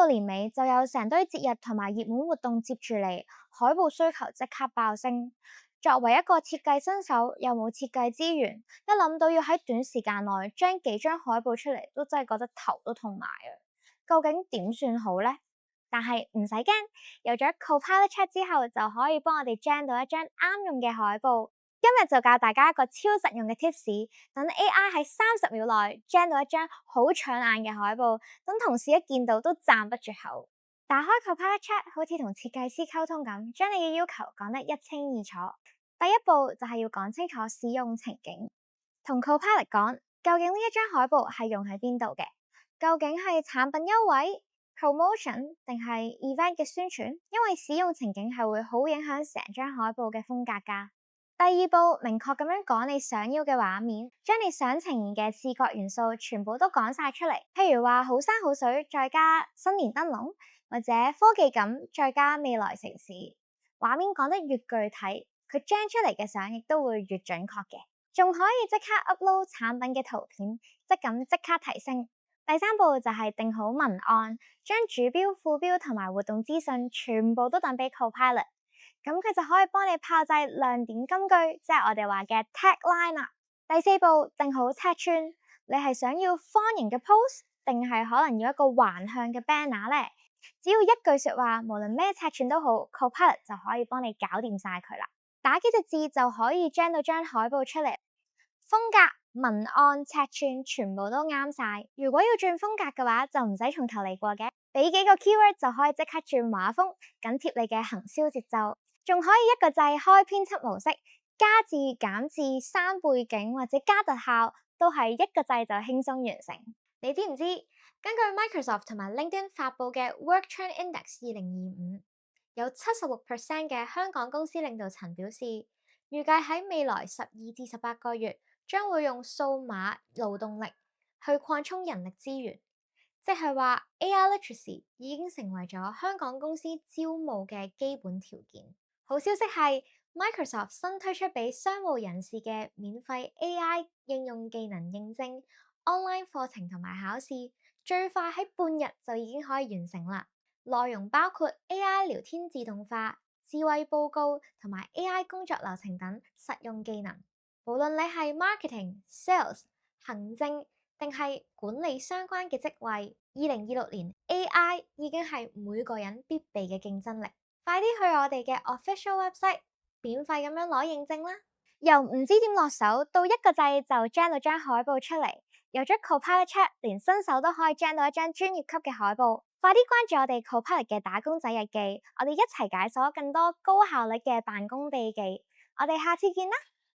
到年尾就有成堆節日同埋熱門活動接住嚟，海報需求即刻爆升。作為一個設計新手，又冇設計資源，一諗到要喺短時間內將幾張海報出嚟，都真係覺得頭都痛埋啊！究竟點算好呢？但係唔使驚，有咗 Copilot Chat 之後，就可以幫我哋 gen 到一張啱用嘅海報。今日就教大家一個超實用嘅 tips， 等 AI 喺30秒內 gen 到一張好搶眼嘅海報，等同事一見到都讚不絕口。打開 Copilot Chat， 好似同設計師溝通咁，將你嘅要求講得一清二楚。第一步就係要講清楚使用情景，同 Copilot 講究竟呢一張海報係用喺邊度嘅，究竟係產品優惠、promotion 定係 event 嘅宣傳，因為使用情景係會好影響成張海報嘅風格㗎。第二步，明確咁樣講你想要嘅畫面，將你想呈現嘅視覺元素全部都講晒出嚟，譬如話好山好水再加新年燈籠，或者科技感再加未來城市。畫面講得越具體，佢 gen 出嚟嘅相亦都會越準確嘅，仲可以即刻 upload 產品嘅圖片，質感即刻提升。第三步就係定好文案，將主標、副標同埋活動資訊全部都等俾 Copilot， 咁佢就可以幫你炮製亮點金句，即係我哋話嘅 tagline 啦。第四步，定好尺寸，你係想要方形嘅 post， 定係可能要一個橫向嘅 banner 呢？只要一句說話，無論咩尺寸都好， Copilot 就可以幫你搞掂晒佢啦。打幾隻字就可以 gen 到張海報出嚟，風格、文案、尺寸全部都啱晒。如果要轉風格嘅話，就唔使從頭嚟過嘅，俾幾個 keyword 就可以即刻轉畫風，緊貼你嘅行銷節奏。仲可以一個掣開編輯模式，加字、減字、刪背景或者加特效，都係一個掣就輕鬆完成。你知唔知？根據 Microsoft 同埋 LinkedIn 發佈嘅 Work Trend Index 2025，有76% 嘅香港公司領導層表示，預計喺未來12至18個月，將會用數碼勞動力去擴充人力資源，即係話 AI literacy 已經成為咗香港公司招募嘅基本條件。好消息係 Microsoft 新推出俾商務人士嘅免費 AI 應用技能認證、online 課程同埋考試，最快喺半日就已經可以完成啦。內容包括 AI 聊天自動化、智慧報告同埋 AI 工作流程等實用技能。無論你係 marketing、sales、行政定係管理相關嘅職位，2026年 AI 已經係每個人必備嘅競爭力。快啲去我哋嘅 official website 免費咁樣攞認證啦！由唔知點落手到一個掣就 gen 到張海報出嚟，有咗 Copilot Chat， 連新手都可以 gen 到一張專業級嘅海報。快啲關注我哋 Copilot 嘅打工仔日記，我哋一齊解鎖更多高效率嘅辦公秘技。我哋下次見啦！